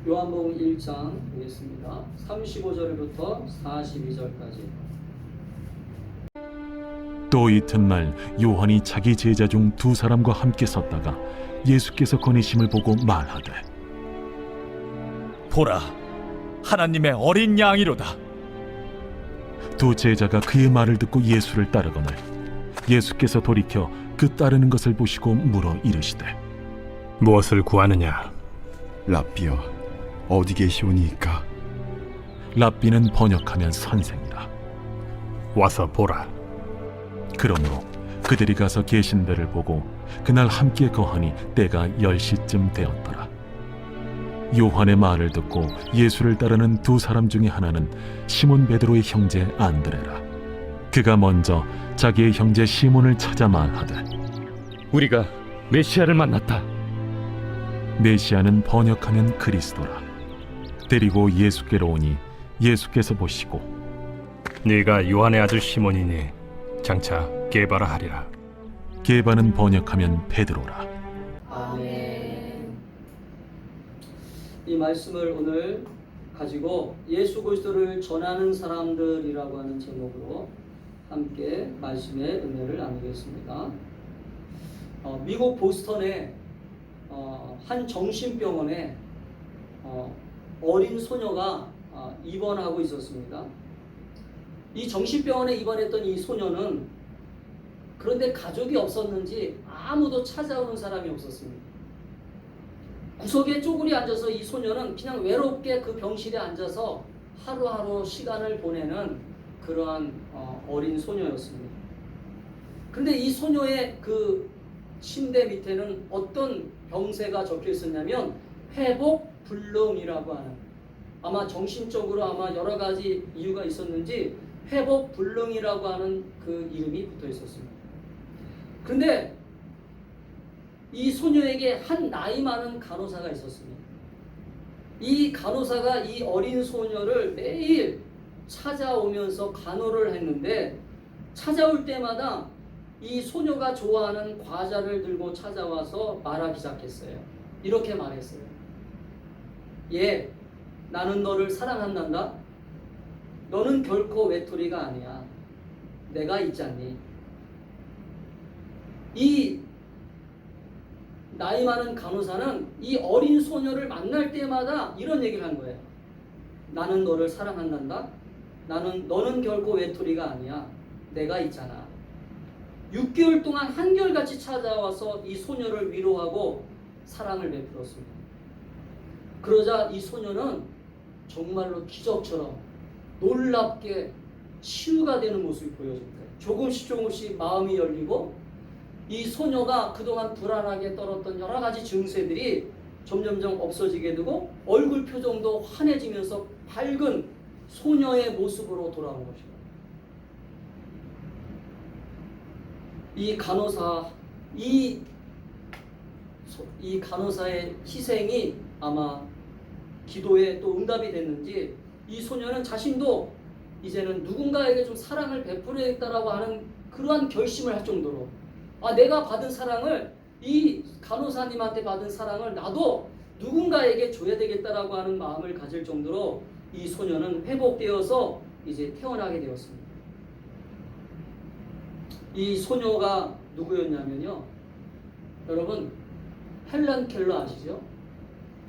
요한복음 1장 보겠습니다. 35절부터 42절까지. 또 이튿날 요한이 자기 제자 중 두 사람과 함께 섰다가 예수께서 거니심을 보고 말하되, 보라, 하나님의 어린 양이로다. 두 제자가 그의 말을 듣고 예수를 따르거늘 예수께서 돌이켜 그 따르는 것을 보시고 물어 이르시되, 무엇을 구하느냐? 랍비여, 어디 계시오니이까? 랍비는 번역하면 선생이라. 와서 보라. 그러므로 그들이 가서 계신 데를 보고 그날 함께 거하니 때가 10시쯤 되었더라. 요한의 말을 듣고 예수를 따르는 두 사람 중에 하나는 시몬 베드로의 형제 안드레라. 그가 먼저 자기의 형제 시몬을 찾아 말하되, 우리가 메시아를 만났다. 메시아는 번역하면 그리스도라. 데리고 예수께로 오니 예수께서 보시고, 네가 요한의 아들 시몬이니 장차 게바라 하리라. 게바는 번역하면 베드로라. 아멘. 이 말씀을 오늘 가지고 예수 그리스도를 전하는 사람들이라고 하는 제목으로 함께 말씀의 은혜를 나누겠습니다. 미국 보스턴의 한 정신병원에 어린 소녀가 입원하고 있었습니다. 이 정신병원에 입원했던 이 소녀는 그런데 가족이 없었는지 아무도 찾아오는 사람이 없었습니다. 구석에 쪼그리 앉아서 이 소녀는 그냥 외롭게 그 병실에 앉아서 하루하루 시간을 보내는 그러한 어린 소녀였습니다. 그런데 이 소녀의 그 침대 밑에는 어떤 병세가 적혀 있었냐면 회복불능이라고 하는, 아마 정신적으로 아마 여러 가지 이유가 있었는지 회복불능이라고 하는 그 이름이 붙어 있었습니다. 그런데 이 소녀에게 한 나이 많은 간호사가 있었습니다. 이 간호사가 이 어린 소녀를 매일 찾아오면서 간호를 했는데, 찾아올 때마다 이 소녀가 좋아하는 과자를 들고 찾아와서 말하기 시작했어요. 이렇게 말했어요. 얘, 나는 너를 사랑한단다. 너는 결코 외톨이가 아니야. 내가 있잖니. 이 나이 많은 간호사는 이 어린 소녀를 만날 때마다 이런 얘기를 한 거예요. 나는 너를 사랑한단다. 너는 결코 외톨이가 아니야. 내가 있잖아. 6개월 동안 한결같이 찾아와서 이 소녀를 위로하고 사랑을 베풀었습니다. 그러자 이 소녀는 정말로 기적처럼 놀랍게 치유가 되는 모습이 보여집니다. 조금씩 마음이 열리고 이 소녀가 그동안 불안하게 떨었던 여러 가지 증세들이 점점점 없어지게 되고 얼굴 표정도 환해지면서 밝은 소녀의 모습으로 돌아온 것입니다. 이 간호사의 희생이 아마 기도에 또 응답이 됐는지 이 소녀는 자신도 이제는 누군가에게 좀 사랑을 베풀어야겠다라고 하는 그러한 결심을 할 정도로, 내가 받은 사랑을, 이 간호사님한테 받은 사랑을 나도 누군가에게 줘야 되겠다라고 하는 마음을 가질 정도로 이 소녀는 회복되어서 이제 태어나게 되었습니다. 이 소녀가 누구였냐면요, 여러분 헬런 켈러 아시죠?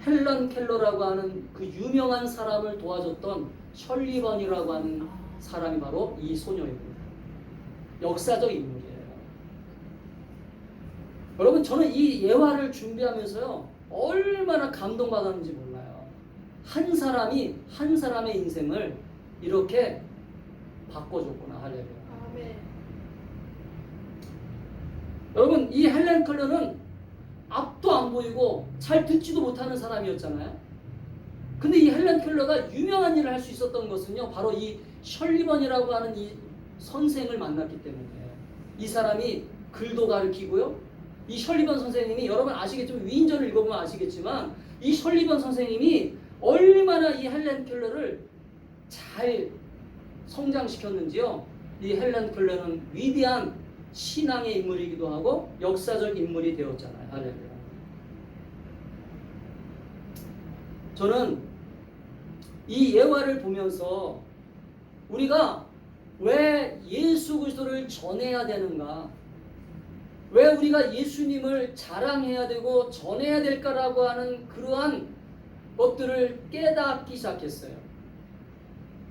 헬런 켈러라고 하는 그 유명한 사람을 도와줬던 셜리번이라고 하는 사람이 바로 이 소녀입니다. 역사적 인물이에요. 여러분, 저는 이 예화를 준비하면서요 얼마나 감동받았는지 몰라요. 한 사람이 한 사람의 인생을 이렇게 바꿔줬구나. 할렐루야. 아멘. 여러분, 이 헬렌 켈러는 앞도 안 보이고 잘 듣지도 못하는 사람이었잖아요. 근데 이 헬렌 켈러가 유명한 일을 할 수 있었던 것은요, 바로 이 셜리번이라고 하는 이 선생을 만났기 때문이에요. 이 사람이 글도 가르치고요, 이 셜리번 선생님이, 여러분 아시겠지만, 위인전을 읽어보면 아시겠지만, 이 셜리번 선생님이 얼마나 이 헬렌 켈러를 잘 성장시켰는지요. 이 헬렌 켈러는 위대한 신앙의 인물이기도 하고 역사적 인물이 되었잖아요. 할렐루야. 저는 이 예화를 보면서 우리가 왜 예수 그리스도를 전해야 되는가, 왜 우리가 예수님을 자랑해야 되고 전해야 될까라고 하는 그러한 것들을 깨닫기 시작했어요.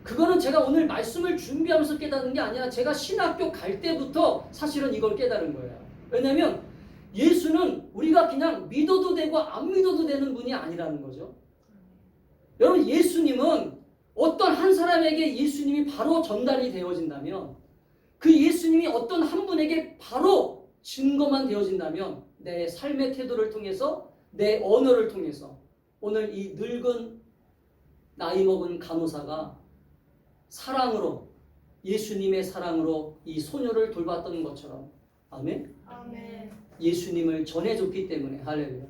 그거는 제가 오늘 말씀을 준비하면서 깨닫는 게 아니라 제가 신학교 갈 때부터 사실은 이걸 깨달은 거예요. 왜냐하면 예수는 우리가 그냥 믿어도 되고 안 믿어도 되는 분이 아니라는 거죠. 여러분, 예수님은 어떤 한 사람에게 예수님이 바로 전달이 되어진다면, 그 예수님이 어떤 한 분에게 바로 증거만 되어진다면, 내 삶의 태도를 통해서, 내 언어를 통해서 오늘 이 늙은 나이 먹은 간호사가 사랑으로, 예수님의 사랑으로 이 소녀를 돌봤던 것처럼, 아멘? 아멘. 예수님을 전해줬기 때문에, 할렐루야.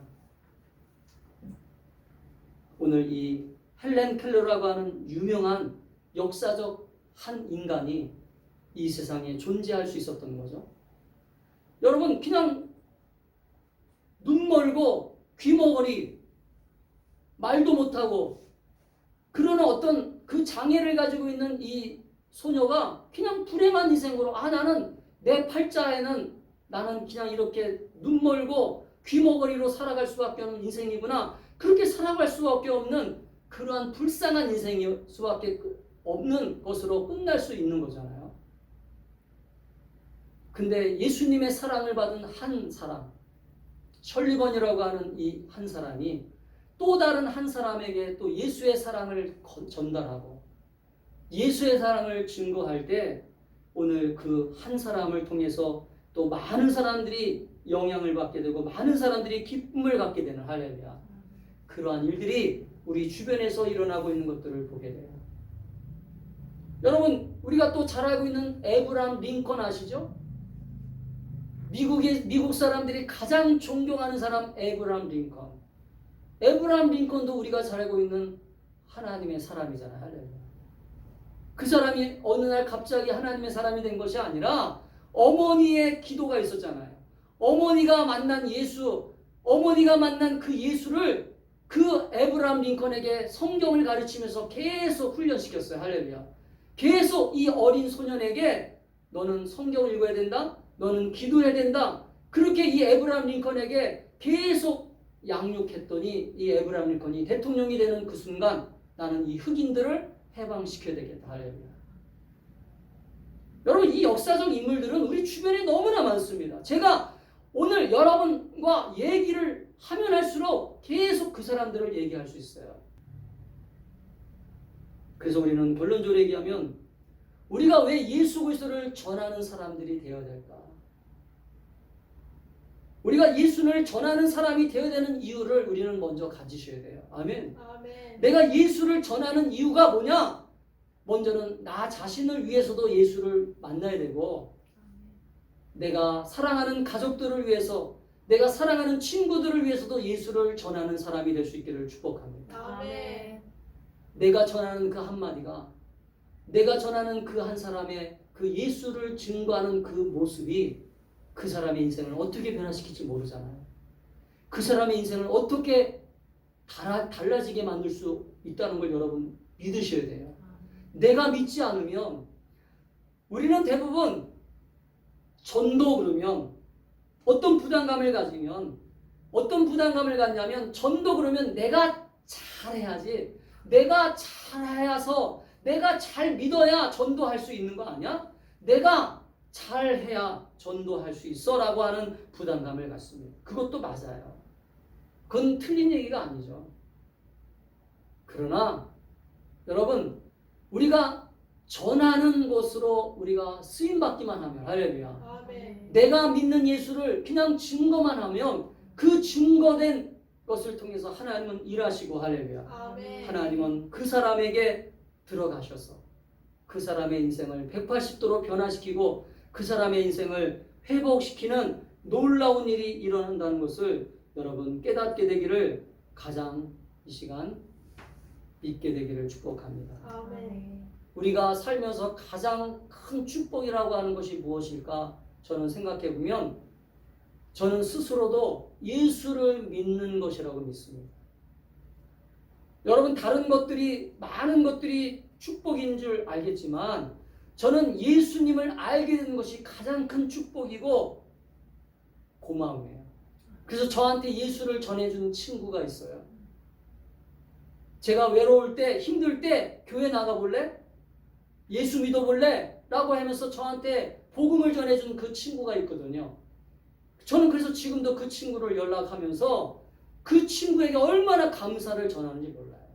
오늘 이 헬렌 켈러라고 하는 유명한 역사적 한 인간이 이 세상에 존재할 수 있었던 거죠. 여러분, 그냥 눈 멀고 귀머거리, 말도 못하고 그러는 어떤 그 장애를 가지고 있는 이 소녀가 그냥 불행한 인생으로, 나는 내 팔자에는 나는 그냥 이렇게 눈 멀고 귀머거리로 살아갈 수밖에 없는 인생이구나, 그렇게 살아갈 수밖에 없는 그러한 불쌍한 인생일 수밖에 없는 것으로 끝날 수 있는 거잖아요. 근데 예수님의 사랑을 받은 한 사람, 셜리번이라고 하는 이 한 사람이 또 다른 한 사람에게 또 예수의 사랑을 전달하고 예수의 사랑을 증거할 때 오늘 그 한 사람을 통해서 또 많은 사람들이 영향을 받게 되고 많은 사람들이 기쁨을 갖게 되는, 할렐루야. 그러한 일들이 우리 주변에서 일어나고 있는 것들을 보게 돼요. 여러분, 우리가 또 잘 알고 있는 에브라함 링컨 아시죠? 미국 사람들이 가장 존경하는 사람, 에브라함 링컨. 에브라함 링컨도 우리가 잘 알고 있는 하나님의 사람이잖아요. 할렐루야. 그 사람이 어느 날 갑자기 하나님의 사람이 된 것이 아니라 어머니의 기도가 있었잖아요. 어머니가 만난 예수, 어머니가 만난 그 예수를 그 에브라함 링컨에게 성경을 가르치면서 계속 훈련시켰어요. 할렐루야. 계속 이 어린 소년에게 너는 성경을 읽어야 된다, 너는 기도해야 된다, 그렇게 이 에브라함 링컨에게 계속 양육했더니 이 에브라함 링컨이 대통령이 되는 그 순간 나는 이 흑인들을 해방시켜야 되겠다. 할렐루야. 여러분, 이 역사적 인물들은 우리 주변에 너무나 많습니다. 제가 오늘 여러분과 얘기를 하면 할수록 계속 그 사람들을 얘기할 수 있어요. 그래서 우리는 결론적으로 얘기하면 우리가 왜 예수 그리스도를 전하는 사람들이 되어야 될까? 우리가 예수를 전하는 사람이 되어야 되는 이유를 우리는 먼저 가지셔야 돼요. 아멘. 아멘. 내가 예수를 전하는 이유가 뭐냐? 먼저는 나 자신을 위해서도 예수를 만나야 되고, 내가 사랑하는 가족들을 위해서, 내가 사랑하는 친구들을 위해서도 예수를 전하는 사람이 될 수 있기를 축복합니다. 아멘. 내가 전하는 그 한마디가, 내가 전하는 그 한 사람의 그 예수를 증거하는 그 모습이 그 사람의 인생을 어떻게 변화시킬지 모르잖아요. 그 사람의 인생을 어떻게 달라지게 만들 수 있다는 걸 여러분 믿으셔야 돼요. 내가 믿지 않으면, 우리는 대부분 전도 그러면 어떤 부담감을 가지면, 어떤 부담감을 갖냐면, 전도 그러면 내가 잘해야지, 내가 잘해서 내가 잘 믿어야 전도할 수 있는 거 아니야? 내가 잘해야 전도할 수 있어 라고 하는 부담감을 갖습니다. 그것도 맞아요. 그건 틀린 얘기가 아니죠. 그러나 여러분, 우리가 전하는 것으로 우리가 쓰임받기만 하면, 할렐루야, 아멘. 내가 믿는 예수를 그냥 증거만 하면 그 증거된 것을 통해서 하나님은 일하시고, 할렐루야, 아멘. 하나님은 그 사람에게 들어가셔서 그 사람의 인생을 180도로 변화시키고 그 사람의 인생을 회복시키는 놀라운 일이 일어난다는 것을 여러분 깨닫게 되기를 가장 이 시간 믿게 되기를 축복합니다. 아멘. 우리가 살면서 가장 큰 축복이라고 하는 것이 무엇일까? 저는 생각해 보면 저는 스스로도 예수를 믿는 것이라고 믿습니다. 다른 것들이 많은 것들이 축복인 줄 알겠지만 저는 예수님을 알게 되는 것이 가장 큰 축복이고 고마움이에요. 그래서 저한테 예수를 전해준 친구가 있어요. 제가 외로울 때, 힘들 때 교회 나가볼래? 예수 믿어볼래? 라고 하면서 저한테 복음을 전해준 그 친구가 있거든요. 저는 그래서 지금도 그 친구를 연락하면서 그 친구에게 얼마나 감사를 전하는지 몰라요.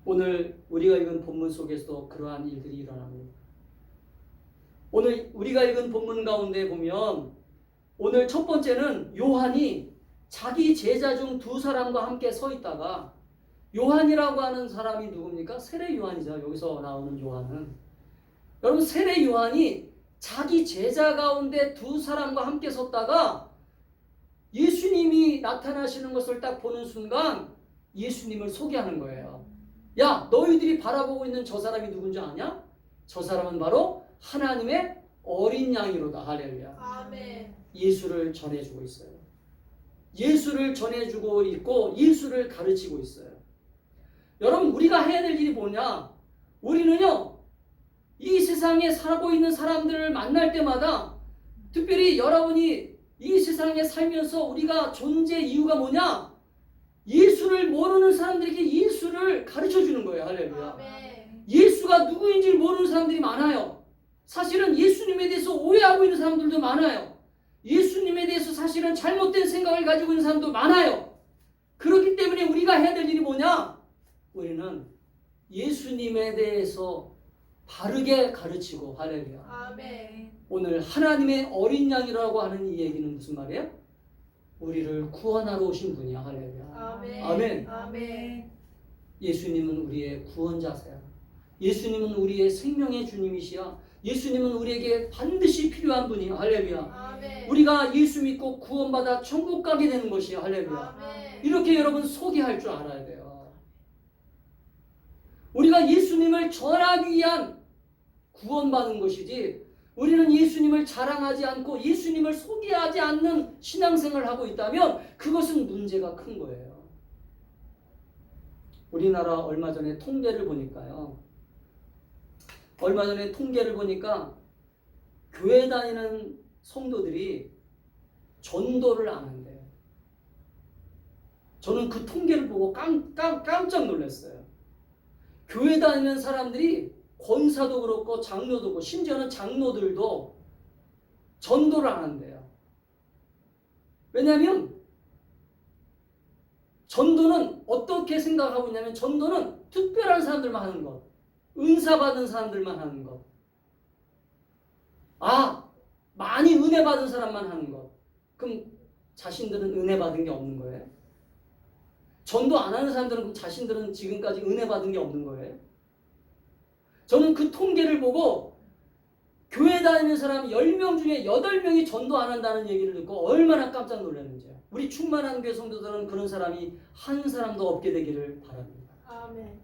오늘 우리가 읽은 본문 속에서도 그러한 일들이 일어납니다. 오늘 우리가 읽은 본문 가운데 보면 오늘 첫 번째는 요한이 자기 제자 중 두 사람과 함께 서 있다가 요한이라고 하는 사람이 누굽니까? 세례 요한이죠. 여기서 나오는 요한은. 여러분 세례 요한이 자기 제자 가운데 두 사람과 함께 섰다가 예수님이 나타나시는 것을 딱 보는 순간 예수님을 소개하는 거예요. 야, 너희들이 바라보고 있는 저 사람이 누군지 아냐? 저 사람은 바로 하나님의 어린 양이로다. 할렐루야. 아멘. 예수를 전해주고 있어요. 예수를 전해주고 있고 예수를 가르치고 있어요. 여러분 우리가 해야 될 일이 뭐냐? 우리는요 이 세상에 살고 있는 사람들을 만날 때마다 특별히 여러분이 이 세상에 살면서 우리가 존재 이유가 뭐냐? 예수를 모르는 사람들에게 예수를 가르쳐 주는 거예요. 할렐루야. 아멘. 예수가 누구인지 모르는 사람들이 많아요. 사실은 예수님에 대해서 오해하고 있는 사람들도 많아요. 예수님에 대해서 사실은 잘못된 생각을 가지고 있는 사람도 많아요. 그렇기 때문에 우리가 해야 될 일이 뭐냐? 우리는 예수님에 대해서 바르게 가르치고 할렐루야. 아멘. 오늘 하나님의 어린 양이라고 하는 이 얘기는 무슨 말이에요? 우리를 구원하러 오신 분이야. 할렐루야. 아멘. 아멘. 아멘. 예수님은 우리의 구원자세요. 예수님은 우리의 생명의 주님이시야. 예수님은 우리에게 반드시 필요한 분이야. 할렐루야. 아멘. 우리가 예수 믿고 구원받아 천국 가게 되는 것이야. 할렐루야. 아멘. 이렇게 여러분 소개할 줄 알아야 돼요. 우리가 예수님을 전하기 위한 구원받은 것이지 우리는 예수님을 자랑하지 않고 예수님을 소개하지 않는 신앙생활을 하고 있다면 그것은 문제가 큰 거예요. 우리나라 얼마 전에 통계를 보니까요. 얼마 전에 통계를 보니까 교회 다니는 성도들이 전도를 안 한대요. 저는 그 통계를 보고 깜짝 놀랐어요. 교회 다니는 사람들이 권사도 그렇고 장로도 그렇고 심지어는 장로들도 전도를 안 한대요. 왜냐하면 전도는 어떻게 생각하고 있냐면 전도는 특별한 사람들만 하는 것, 은사 받은 사람들만 하는 것, 많이 은혜 받은 사람만 하는 것. 그럼 자신들은 은혜 받은 게 없는 거예요? 전도 안 하는 사람들은 그럼 자신들은 지금까지 은혜 받은 게 없는 거예요? 저는 그 통계를 보고 교회 다니는 사람 10명 중에 8명이 전도 안 한다는 얘기를 듣고 얼마나 깜짝 놀랐는지요. 우리 충만한 교회 성도들은 그런 사람이 한 사람도 없게 되기를 바랍니다. 아멘.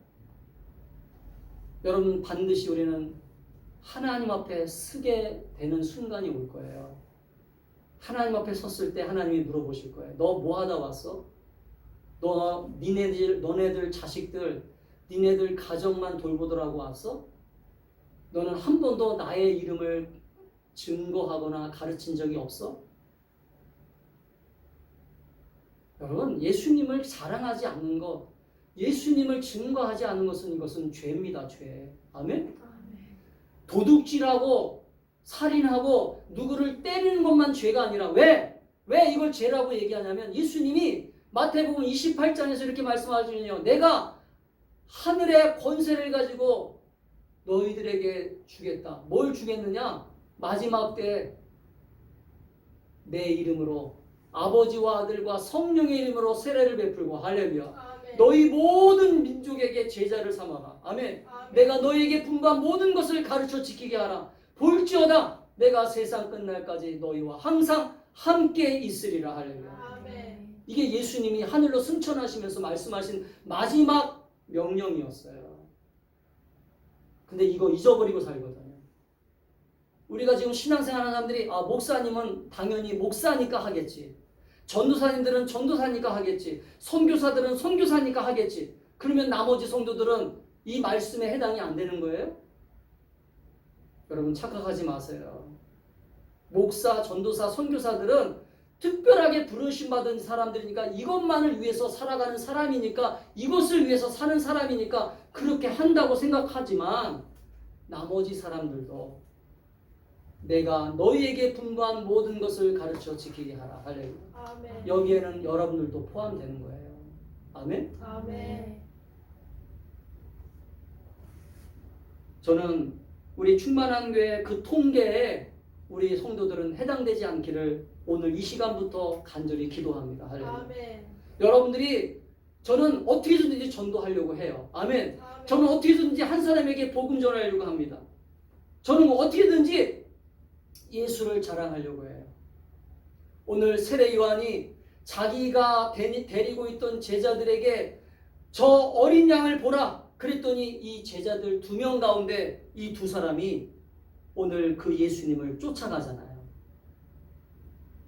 여러분 반드시 우리는 하나님 앞에 서게 되는 순간이 올 거예요. 하나님 앞에 섰을 때 하나님이 물어보실 거예요. 너 뭐 하다 왔어? 너네들 자식들, 니네들 가정만 돌보더라고 왔어? 너는 한 번도 나의 이름을 증거하거나 가르친 적이 없어? 여러분 예수님을 자랑하지 않는 것, 예수님을 증거하지 않는 것은 이것은 죄입니다. 죄. 아멘? 아멘. 도둑질하고 살인하고 누구를 때리는 것만 죄가 아니라 왜 이걸 죄라고 얘기하냐면 예수님이 마태복음 28장에서 이렇게 말씀하시거든요. 내가 하늘의 권세를 가지고 너희들에게 주겠다. 뭘 주겠느냐? 마지막 때 내 이름으로 아버지와 아들과 성령의 이름으로 세례를 베풀고 할렐루야. 아멘. 너희 모든 민족에게 제자를 삼아라. 아멘. 아멘. 내가 너희에게 분부한 모든 것을 가르쳐 지키게 하라. 볼지어다 내가 세상 끝날까지 너희와 항상 함께 있으리라. 할렐루야. 아멘. 이게 예수님이 하늘로 승천하시면서 말씀하신 마지막 명령이었어요. 근데 이거 잊어버리고 살거든요. 우리가 지금 신앙생활 하는 사람들이 목사님은 당연히 목사니까 하겠지. 전도사님들은 전도사니까 하겠지. 선교사들은 선교사니까 하겠지. 그러면 나머지 성도들은 이 말씀에 해당이 안 되는 거예요? 여러분 착각하지 마세요. 목사, 전도사, 선교사들은 특별하게 부르심 받은 사람들이니까 이것만을 위해서 살아가는 사람이니까 이것을 위해서 사는 사람이니까 그렇게 한다고 생각하지만 나머지 사람들도 내가 너희에게 분부한 모든 것을 가르쳐 지키게 하라. 할렐루야. 아멘. 여기에는 여러분들도 포함되는 거예요. 아멘. 아멘. 저는 우리 충만한 교회 그 통계에 우리 성도들은 해당되지 않기를 오늘 이 시간부터 간절히 기도합니다. 할렐루야. 아멘. 여러분들이 저는 어떻게든지 전도하려고 해요. 아멘. 아멘. 저는 어떻게든지 한 사람에게 복음 전하려고 합니다. 저는 어떻게든지 예수를 자랑하려고 해요. 오늘 세례 요한이 자기가 데리고 있던 제자들에게 저 어린 양을 보라 그랬더니 이 제자들 2명 가운데 이 2사람이 오늘 그 예수님을 쫓아가잖아요.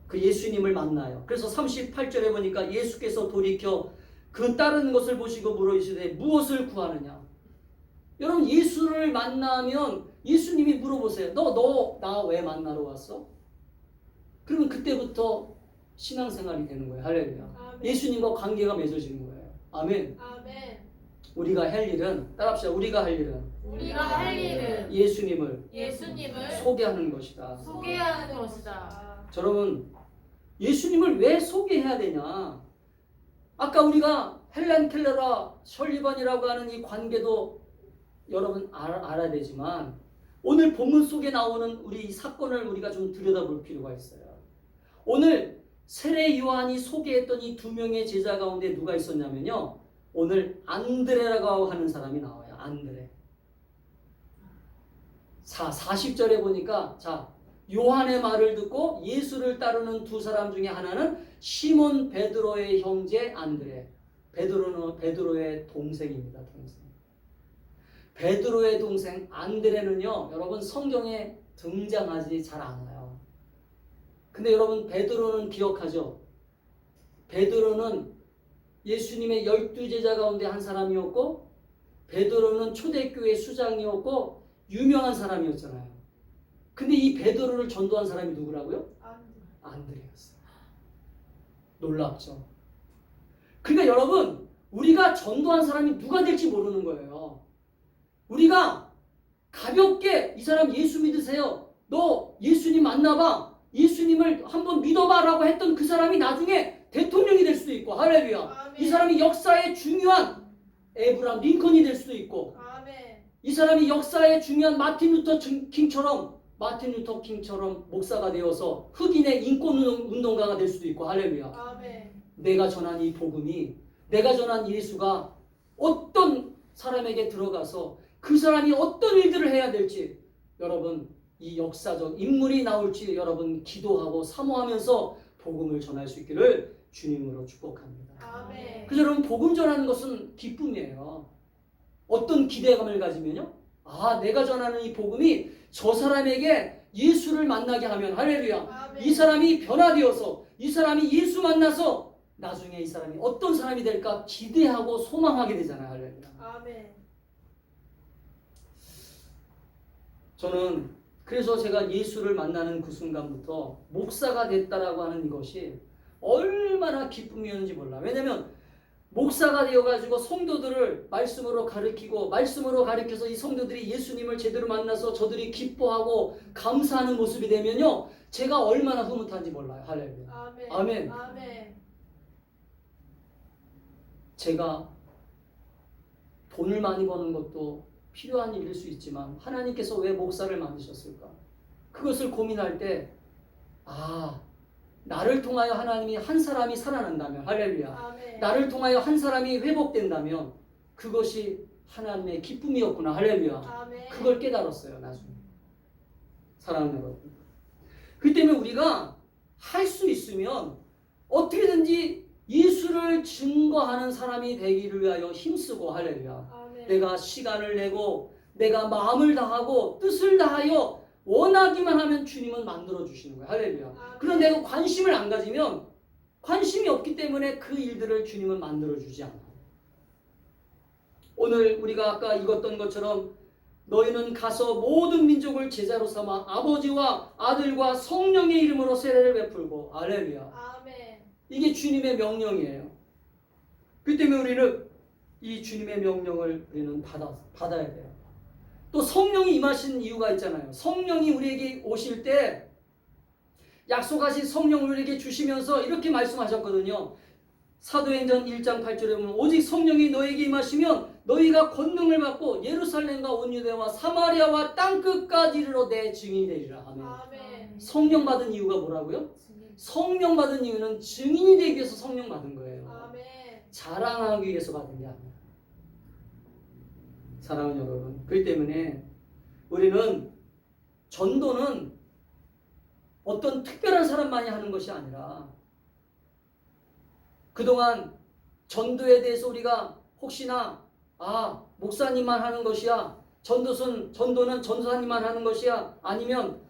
그 예수님을 만나요. 그래서 38절에 보니까 예수께서 돌이켜 그 따르는 것을 보시고 물어이시되 무엇을 구하느냐. 여러분 예수를 만나면 예수님이 물어보세요. 너 나 왜 만나러 왔어? 그러면 그때부터 신앙생활이 되는 거예요. 할렐루야. 아멘. 예수님과 관계가 맺어지는 거예요. 아멘. 아멘. 우리가 할 일은 따라합시다. 우리가 할 일은 우리가 할 일은 예수님을 예수님을 소개하는 것이다. 소개하는 것이다. 여러분 예수님을 왜 소개해야 되냐? 아까 우리가 헬렌 켈러와 설리번이라고 하는 이 관계도 여러분 알아야 되지만 오늘 본문 속에 나오는 우리 이 사건을 우리가 좀 들여다볼 필요가 있어요. 오늘 세례 요한이 소개했던 이 2명의 제자 가운데 누가 있었냐면요. 오늘 안드레라고 하는 사람이 나와요. 안드레. 40절에 보니까 요한의 말을 듣고 예수를 따르는 2사람 중에 하나는 시몬 베드로의 형제 안드레. 베드로는 베드로의 동생입니다. 동생. 베드로의 동생 안드레는요. 여러분 성경에 등장하지 잘 않아요. 근데 여러분 베드로는 기억하죠? 베드로는 예수님의 12제자 가운데 한 사람이었고 베드로는 초대교회 수장이었고 유명한 사람이었잖아요. 근데 이 베드로를 전도한 사람이 누구라고요? 안드레였어요. 놀랍죠? 그러니까 여러분 우리가 전도한 사람이 누가 될지 모르는 거예요. 우리가 가볍게 이 사람 예수 믿으세요. 너 예수님 만나봐. 예수님을 한번 믿어봐라고 했던 그 사람이 나중에 대통령이 될 수도 있고 할렐루야. 아멘. 이 사람이 역사의 중요한 에브람 링컨이 될 수도 있고 아멘. 이 사람이 역사의 중요한 마틴 루터 킹처럼 목사가 되어서 흑인의 인권 운동가가 될 수도 있고 할렐루야. 아멘. 내가 전한 이 복음이 내가 전한 예수가 어떤 사람에게 들어가서 그 사람이 어떤 일들을 해야 될지 여러분 이 역사적 인물이 나올지 여러분 기도하고 사모하면서 복음을 전할 수 있기를 주님으로 축복합니다. 아멘. 그래서 여러분 복음 전하는 것은 기쁨이에요. 어떤 기대감을 가지면요. 내가 전하는 이 복음이 저 사람에게 예수를 만나게 하면 할렐루야. 아멘. 이 사람이 변화되어서 이 사람이 예수 만나서 나중에 이 사람이 어떤 사람이 될까 기대하고 소망하게 되잖아요. 할렐루야. 아멘. 저는 그래서 제가 예수를 만나는 그 순간부터 목사가 됐다라고 하는 이것이 얼마나 기쁨이었는지 몰라. 왜냐면 목사가 되어가지고 성도들을 말씀으로 가르치고 말씀으로 가르쳐서 이 성도들이 예수님을 제대로 만나서 저들이 기뻐하고 감사하는 모습이 되면요. 제가 얼마나 흐뭇한지 몰라요. 할렐루야. 아멘. 아멘. 아멘. 제가 돈을 많이 버는 것도 필요한 일일 수 있지만 하나님께서 왜 목사를 만드셨을까? 그것을 고민할 때 나를 통하여 하나님이 한 사람이 살아난다면 할렐루야. 아멘. 나를 통하여 한 사람이 회복된다면 그것이 하나님의 기쁨이었구나. 할렐루야. 아멘. 그걸 깨달았어요. 나중에. 사랑하는 여러분. 그 때문에 우리가 할 수 있으면 어떻게든지 예수를 증거하는 사람이 되기를 위하여 힘쓰고 할렐루야. 아멘. 내가 시간을 내고 내가 마음을 다하고 뜻을 다하여 원하기만 하면 주님은 만들어 주시는 거예요. 할렐루야. 아멘. 그런데 내가 관심을 안 가지면 관심이 없기 때문에 그 일들을 주님은 만들어주지 않아요. 오늘 우리가 아까 읽었던 것처럼 너희는 가서 모든 민족을 제자로 삼아 아버지와 아들과 성령의 이름으로 세례를 베풀고 할렐루야. 아멘. 이게 주님의 명령이에요. 그 때문에 우리는 이 주님의 명령을 우리는 받아야 돼요. 또 성령이 임하신 이유가 있잖아요. 성령이 우리에게 오실 때 약속하신 성령을 우리에게 주시면서 이렇게 말씀하셨거든요. 사도행전 1장 8절에 보면 오직 성령이 너에게 임하시면 너희가 권능을 받고 예루살렘과 온 유대와 사마리아와 땅끝까지 이르러 내 증인이 되리라. 아멘. 아멘. 성령 받은 이유가 뭐라고요? 성령 받은 이유는 증인이 되기 위해서 성령 받은 거예요. 아멘. 자랑하기 위해서 받은 게 아니에요. 사랑하는 여러분, 그렇기 때문에 우리는 전도는 어떤 특별한 사람만이 하는 것이 아니라 그동안 전도에 대해서 우리가 혹시나 목사님만 하는 것이야, 전도는 전도사님만 하는 것이야, 아니면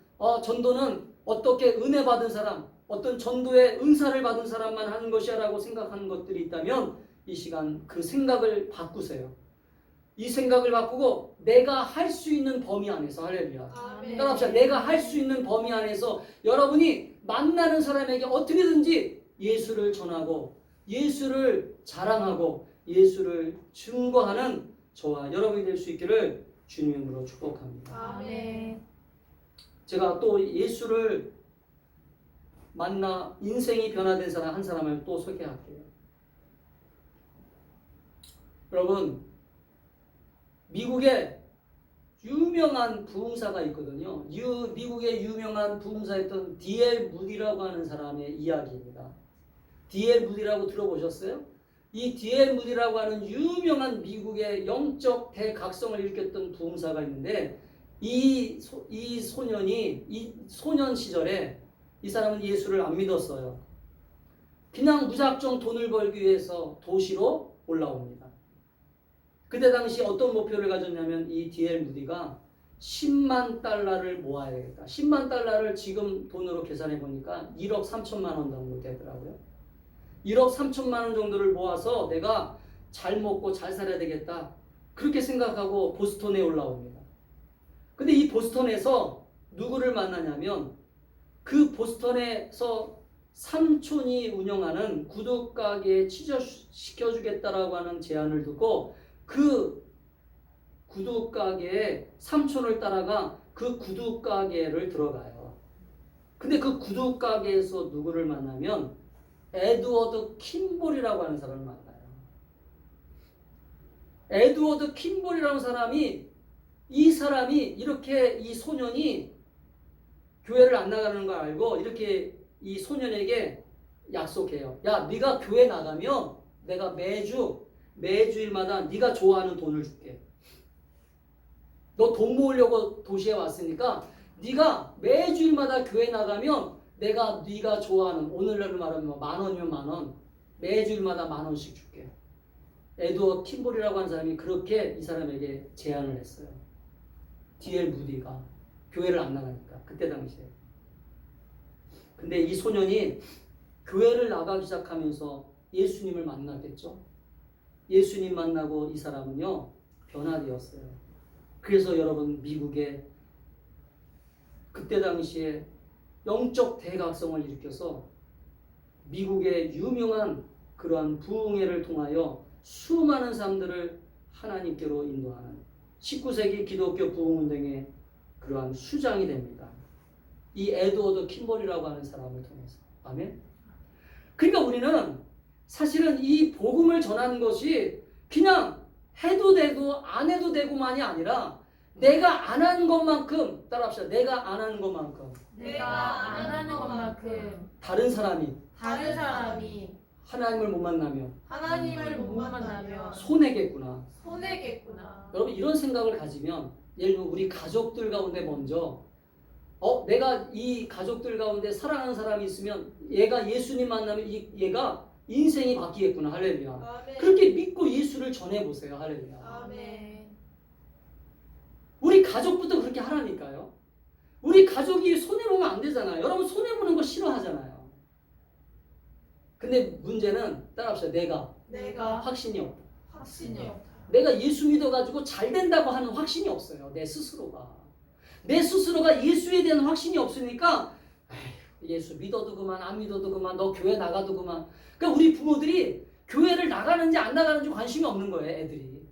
전도는 어떻게 은혜 받은 사람, 어떤 전도의 은사를 받은 사람만 하는 것이야 라고 생각하는 것들이 있다면 이 시간 그 생각을 바꾸세요. 이 생각을 바꾸고 내가 할 수 있는 범위 안에서, 할렐루야, 아멘. 따라합시다. 내가 할 수 있는 범위 안에서 여러분이 만나는 사람에게 어떻게든지 예수를 전하고 예수를 자랑하고 예수를 증거하는 저와 여러분이 될 수 있기를 주님으로 축복합니다. 아멘. 제가 또 예수를 만나 인생이 변화된 사람 한 사람을 또 소개할게요. 여러분, 미국에 유명한 부흥사가 있거든요. 미국의 유명한 부흥사였던 D.L. 무디라고 하는 사람의 이야기입니다. D.L. 무디라고 들어보셨어요? 이 D.L. 무디라고 하는 유명한 미국의 영적 대각성을 일으켰던 부흥사가 있는데 이 소년 시절에 이 사람은 예수를 안 믿었어요. 그냥 무작정 돈을 벌기 위해서 도시로 올라옵니다. 그때 당시 어떤 목표를 가졌냐면 이 D.L. 무디가 10만 달러를 모아야 되겠다. 10만 달러를 지금 돈으로 계산해 보니까 1억 3천만 원 정도 되더라고요. 1억 3천만 원 정도를 모아서 내가 잘 먹고 잘 살아야 되겠다. 그렇게 생각하고 보스턴에 올라옵니다. 근데 이 보스턴에서 누구를 만나냐면 그 보스턴에서 삼촌이 운영하는 구두 가게에 취직시켜주겠다라고 하는 제안을 듣고 그 구두 가게에 삼촌을 따라가 그 구두 가게를 들어가요. 근데 그 구두 가게에서 누구를 만나면 에드워드 킴볼이라고 하는 사람을 만나요. 에드워드 킴볼이라는 사람이 이렇게 이 소년이 교회를 안 나가는 걸 알고 이렇게 이 소년에게 약속해요. 야, 네가 교회 나가면 내가 매주일마다 네가 좋아하는 돈을 줄게. 너 돈 모으려고 도시에 왔으니까 네가 매주일마다 교회 나가면 내가 네가 좋아하는, 오늘날로 말하면 10,000원이면 10,000원, 매주일마다 10,000원씩 줄게. 에드워드 킴볼이라고 하는 사람이 그렇게 이 사람에게 제안을 했어요. D.L. 무디가 교회를 안 나가니까 그때 당시에. 근데 이 소년이 교회를 나가기 시작하면서 예수님을 만나겠죠. 예수님 만나고 이 사람은요 변화되었어요. 그래서 여러분, 미국에 그때 당시에 영적 대각성을 일으켜서 미국의 유명한 그러한 부흥회를 통하여 수많은 사람들을 하나님께로 인도하는 19세기 기독교 부흥운동의 그러한 수장이 됩니다. 이 에드워드 킴볼이라고 하는 사람을 통해서. 아멘. 그러니까 우리는 사실은 이 복음을 전하는 것이 그냥 해도 되고 안 해도 되고만이 아니라 내가 안 하는 것만큼, 따라합시다. 내가 안 하는 것만큼 내가 안 하는 것만큼 다른 사람이 하나님을 못 만나면 하나님을 못 만나면 손해겠구나. 손해겠구나. 여러분, 이런 생각을 가지면 예를 들면 우리 가족들 가운데 먼저 내가 이 가족들 가운데 사랑하는 사람이 있으면 얘가 예수님 만나면 얘가 인생이 바뀌겠구나. 할렐루야. 아멘. 그렇게 믿고 예수를 전해보세요. 할렐루야. 아멘. 우리 가족부터 그렇게 하라니까요. 우리 가족이 손해보면 안 되잖아요. 여러분, 손해보는 거 싫어하잖아요. 근데 문제는 따라합시다. 내가 확신이 없다. 확신이 없다. 내가 예수 믿어가지고 잘 된다고 하는 확신이 없어요. 내 스스로가 예수에 대한 확신이 없으니까 에휴, 예수 믿어도 그만 안 믿어도 그만 너 교회 나가도 그만. 그러니까 우리 부모들이 교회를 나가는지 안 나가는지 관심이 없는 거예요. 애들이.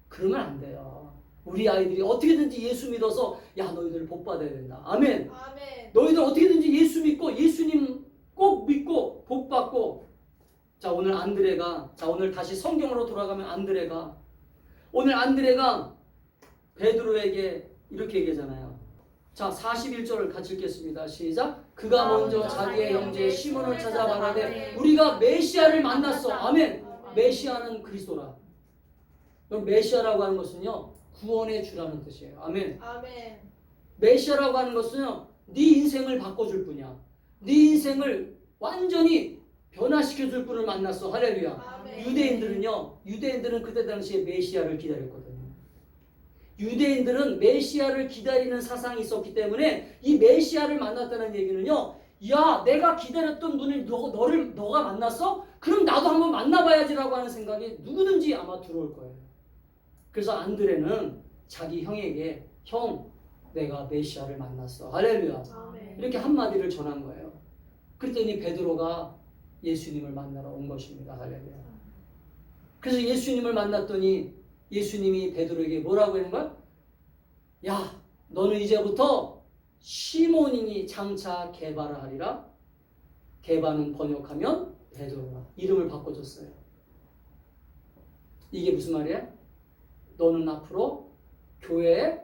그러면 안 돼요. 우리 아이들이 어떻게든지 예수 믿어서 야 너희들 복 받아야 된다. 아멘. 아멘. 너희들 어떻게든지 예수 믿고 예수님 꼭 믿고 복 받고. 자 오늘 안드레가 오늘 다시 성경으로 돌아가면 오늘 안드레가 베드로에게 이렇게 얘기하잖아요. 자 41절을 같이 읽겠습니다. 시작. 그가 먼저 자기의 형제 시몬을 찾아 말하되 우리가 메시아를 만났어. 아멘. 메시아는 그리스도라. 그럼 메시아라고 하는 것은요 구원의 주라는 뜻이에요. 아멘. 아멘. 메시아라고 하는 것은요 네 인생을 바꿔줄 분이야. 네 인생을 완전히 변화시켜줄 분을 만났어. 할렐루야. 아멘. 유대인들은 그때 당시에 메시아를 기다렸거든요. 유대인들은 메시아를 기다리는 사상이 있었기 때문에 이 메시아를 만났다는 얘기는요 야 내가 기다렸던 분을 너가 만났어? 그럼 나도 한번 만나봐야지라고 하는 생각이 누구든지 아마 들어올 거예요. 그래서 안드레는 자기 형에게 형 내가 메시아를 만났어. 할렐루야. 아멘. 이렇게 한마디를 전한 거예요. 그랬더니 베드로가 예수님을 만나러 온 것입니다. 할렐루야. 그래서 예수님을 만났더니 예수님이 베드로에게 뭐라고 하는 거야? 야 너는 이제부터 시몬이니 장차 게바라 하리라. 게바는 번역하면 베드로라. 이름을 바꿔줬어요. 이게 무슨 말이야? 너는 앞으로 교회에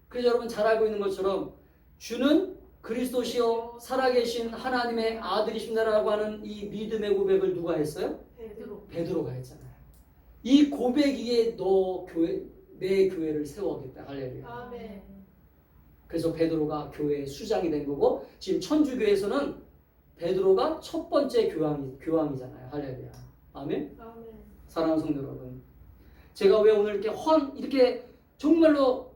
그래서 여러분 잘 알고 있는 것처럼 주는 그리스도시요 살아계신 하나님의 아들이십니다라고 하는 이 믿음의 고백을 누가 했어요? 베드로가 했잖아요. 이 고백이에 내 교회를 세워야겠다. 할렐루야. 아멘. 그래서 베드로가 교회의 수장이 된 거고 지금 천주교에서는 베드로가 첫 번째 교황이잖아요. 할렐루야. 아멘. 아멘. 사랑하는 성도 여러분, 제가 왜 오늘 이렇게 정말로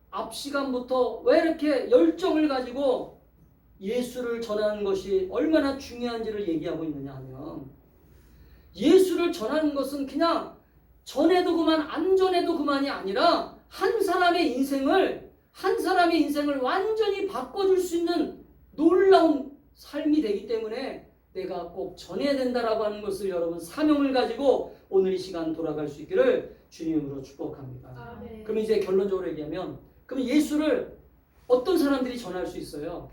앞 시간부터 왜 이렇게 열정을 가지고 예수를 전하는 것이 얼마나 중요한지를 얘기하고 있느냐 하면 예수를 전하는 것은 그냥 전해도 그만 안 전해도 그만이 아니라 한 사람의 인생을 완전히 바꿔줄 수 있는 놀라운 삶이 되기 때문에 내가 꼭 전해야 된다라고 하는 것을 여러분 사명을 가지고 오늘 이 시간 돌아갈 수 있기를 주님으로 축복합니다. 아멘. 그럼 이제 결론적으로 얘기하면 그럼 예수를 어떤 사람들이 전할 수 있어요?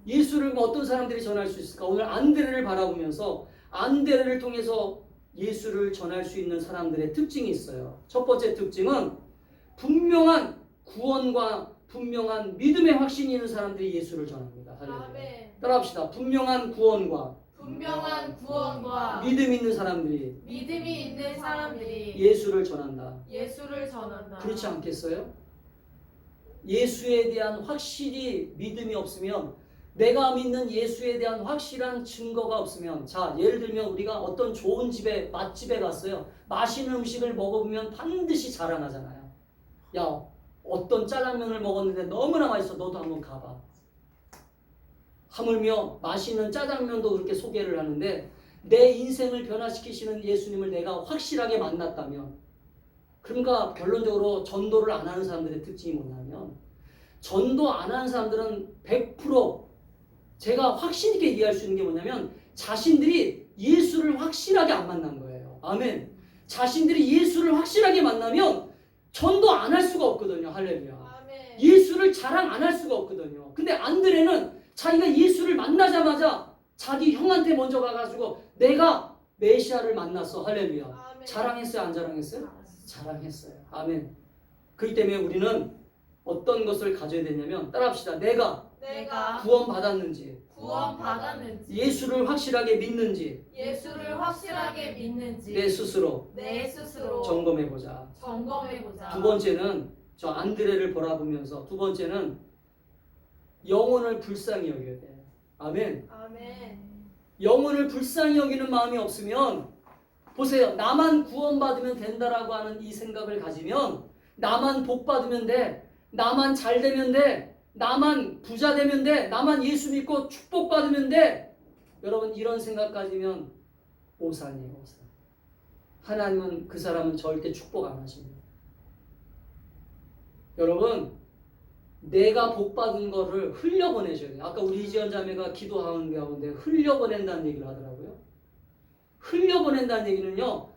예수를 어떤 사람들이 전할 수 있을까? 오늘 안드레를 바라보면서 안드레를 통해서 예수를 전할 수 있는 사람들의 특징이 있어요. 첫 번째 특징은 분명한 구원과 분명한 믿음의 확신이 있는 사람들이 예수를 전합니다. 할렐루야. 아멘. 따라합시다. 분명한 구원과 믿음 있는 사람들이 믿음이 있는 사람들이 예수를 전한다. 예수를 전한다. 그렇지 않겠어요? 예수에 대한 확실히 믿음이 없으면 내가 믿는 예수에 대한 확실한 증거가 없으면 자 예를 들면 우리가 어떤 좋은 집에 맛집에 갔어요. 맛있는 음식을 먹어보면 반드시 자랑하잖아요. 야 어떤 짜장면을 먹었는데 너무나 맛있어. 너도 한번 가봐. 하물며 맛있는 짜장면도 그렇게 소개를 하는데 내 인생을 변화시키시는 예수님을 내가 확실하게 만났다면 그러니까 결론적으로 전도를 안 하는 사람들의 특징이 뭐냐면 전도 안 하는 사람들은 100% 제가 확신 있게 얘기할 수 있는 게 뭐냐면 자신들이 예수를 확실하게 안 만난 거예요. 아멘. 자신들이 예수를 확실하게 만나면 전도 안 할 수가 없거든요. 할렐루야. 아멘. 예수를 자랑 안 할 수가 없거든요. 근데 안드레는 자기가 예수를 만나자마자 자기 형한테 먼저 가가지고 내가 메시아를 만났어. 할렐루야. 아멘. 자랑했어요? 안 자랑했어요? 자랑했어요. 아멘. 그렇기 때문에 우리는 어떤 것을 가져야 되냐면 따라합시다. 내가 구원받았는지 구원받았는지 예수를 확실하게 믿는지 예수를 확실하게 믿는지 내 스스로 점검해보자. 점검해보자. 두 번째는 저 안드레를 바라보면서 두 번째는 영혼을 불쌍히 여겨야 돼. 아멘. 아멘. 영혼을 불쌍히 여기는 마음이 없으면 보세요. 나만 구원받으면 된다라고 하는 이 생각을 가지면 나만 복 받으면 돼. 나만 잘 되면 돼. 나만 부자 되면 돼. 나만 예수 믿고 축복받으면 돼. 여러분 이런 생각 가지면 오산이에요. 오산. 하나님은 그 사람은 절대 축복 안 하십니다. 여러분 내가 복받은 거를 흘려보내셔야 돼요. 아까 우리 이지연 자매가 기도하는 가운데 흘려보낸다는 얘기를 하더라고요. 흘려보낸다는 얘기는요,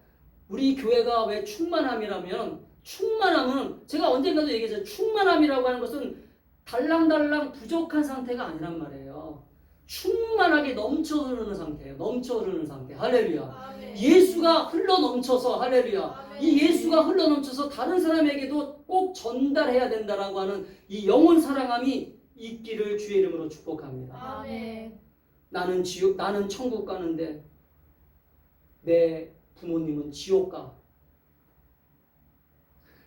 우리 교회가 왜 충만함이라면, 충만함은 제가 언젠가도 얘기했어요. 충만함이라고 하는 것은 달랑달랑 부족한 상태가 아니란 말이에요. 충만하게 넘쳐 흐르는 상태예요. 넘쳐 흐르는 상태. 할렐루야. 아멘. 예수가 흘러 넘쳐서, 할렐루야. 아멘. 이 예수가 흘러 넘쳐서 다른 사람에게도 꼭 전달해야 된다라고 하는 이 영혼 사랑함이 있기를 주의 이름으로 축복합니다. 아멘. 나는 천국 가는데 내 부모님은 지옥 가.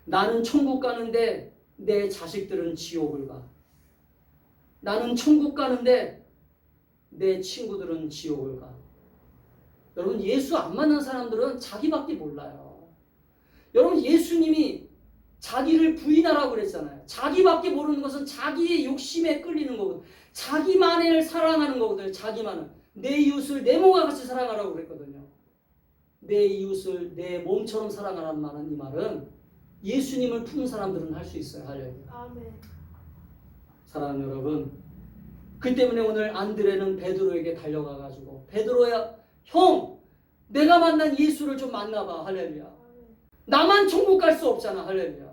나는 천국 가는데 내 자식들은 지옥을 가. 나는 천국 가는데 내 친구들은 지옥을 가. 여러분 예수 안 만난 사람들은 자기밖에 몰라요. 여러분 예수님이 자기를 부인하라고 그랬잖아요. 자기밖에 모르는 것은 자기의 욕심에 끌리는 거거든요. 자기만을 사랑하는 거거든요. 자기만을. 내 이웃을 내 몸과 같이 사랑하라고 그랬거든요. 내 이웃을 내 몸처럼 사랑하라는 말은, 이 말은 예수님을 품은 사람들은 할 수 있어요. 할렐루야. 아멘. 사랑하는 여러분, 그 때문에 오늘 안드레는 베드로에게 달려가가지고, 베드로야, 형, 내가 만난 예수를 좀 만나봐. 할렐루야. 나만 천국 갈 수 없잖아. 할렐루야.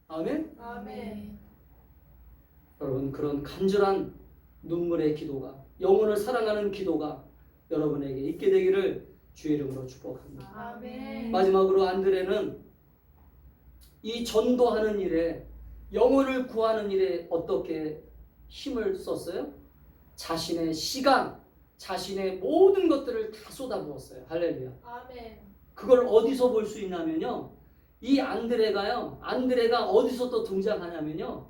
아멘. 아멘. 여러분 그런 간절한 눈물의 기도가, 영혼을 사랑하는 기도가 여러분에게 있게 되기를 주의 이름으로 축복합니다. 아멘. 마지막으로 안드레는 이 전도하는 일에, 영혼을 구하는 일에 어떻게 힘을 썼어요? 자신의 시간, 자신의 모든 것들을 다 쏟아부었어요. 할렐루야. 아멘. 그걸 어디서 볼 수 있냐면요, 이 안드레가 어디서 또 등장하냐면요,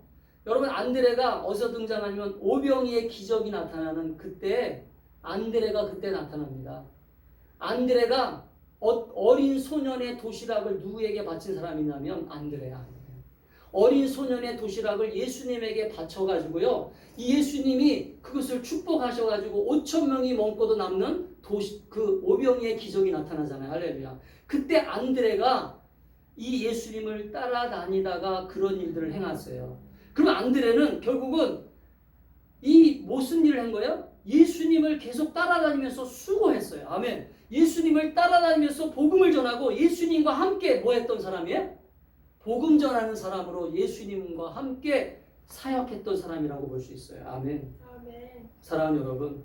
여러분 안드레가 어디서 등장하냐면 오병이의 기적이 나타나는 그때 안드레가 그때 나타납니다. 안드레가 어린 소년의 도시락을 누구에게 바친 사람이냐면 안드레야. 어린 소년의 도시락을 예수님에게 바쳐가지고요, 이 예수님이 그것을 축복하셔가지고 5,000명이 먹고도 남는 그 오병이의 기적이 나타나잖아요. 할렐루야. 그때 안드레가 이 예수님을 따라다니다가 그런 일들을 행했어요. 그럼 안드레는 결국은 이 무슨 일을 한 거예요? 예수님을 계속 따라다니면서 수고했어요. 아멘. 예수님을 따라다니면서 복음을 전하고 예수님과 함께 뭐 했던 사람이에요? 복음 전하는 사람으로 예수님과 함께 사역했던 사람이라고 볼 수 있어요. 아멘. 아멘. 사랑하는 여러분,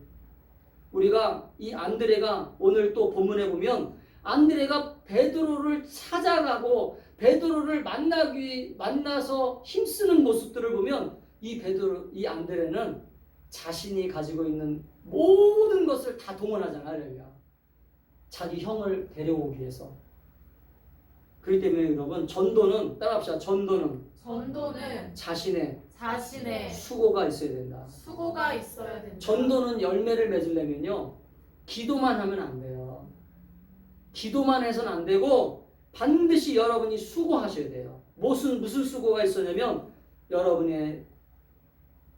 우리가 이 안드레가 오늘 또 본문에 보면 안드레가 베드로를 찾아가고 베드로를 만나서 힘쓰는 모습들을 보면 이 안드레는 자신이 가지고 있는 모든 것을 다 동원하잖아요. 자기 형을 데려오기 위해서. 그렇기 때문에 여러분, 전도는 따라합시다. 전도는 자신의 수고가 있어야 된다. 수고가 있어야 된다. 전도는 열매를 맺으려면요, 기도만 하면 안 돼요. 기도만 해서는 안 되고 반드시 여러분이 수고하셔야 돼요. 무슨 수고가 있었냐면 여러분의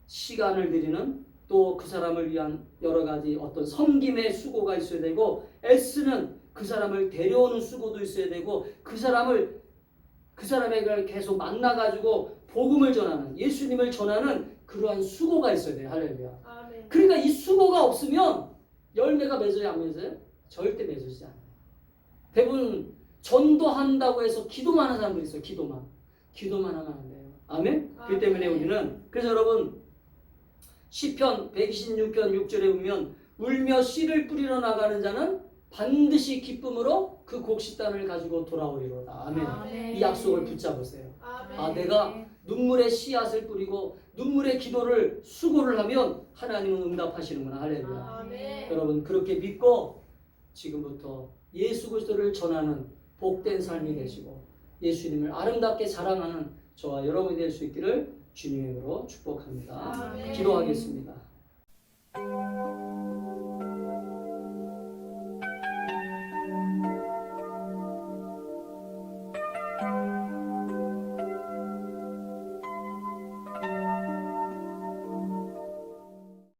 시간을 드리는, 또 그 사람을 위한 여러 가지 어떤 섬김의 수고가 있어야 되고, 애쓰는 그 사람을 데려오는 수고도 있어야 되고, 그 사람에게 계속 만나가지고 복음을 전하는, 예수님을 전하는 그러한 수고가 있어야 돼요. 할렐루야. 아멘. 그러니까 이 수고가 없으면 열매가 맺어요, 안 맺어요? 절대 맺어지지 않아요. 대부분 전도한다고 해서 기도만 하는 사람들이 있어요. 기도만 하면 안 돼요. 아멘? 그렇기 때문에 우리는, 그래서 여러분 시편 126편 6절에 보면 울며 씨를 뿌리러 나가는 자는 반드시 기쁨으로 그 곡식단을 가지고 돌아오리로다. 아멘. 아멘. 이 약속을 붙잡으세요. 아멘. 내가 눈물의 씨앗을 뿌리고 눈물의 기도를 수고를 하면 하나님은 응답하시는구나. 할렐루야. 아멘. 여러분 그렇게 믿고 지금부터 예수 그리스도를 전하는 복된 삶이 되시고 예수님을 아름답게 자랑하는 저와 여러분이 될 수 있기를 주님의 이름으로 축복합니다. 아멘. 기도하겠습니다.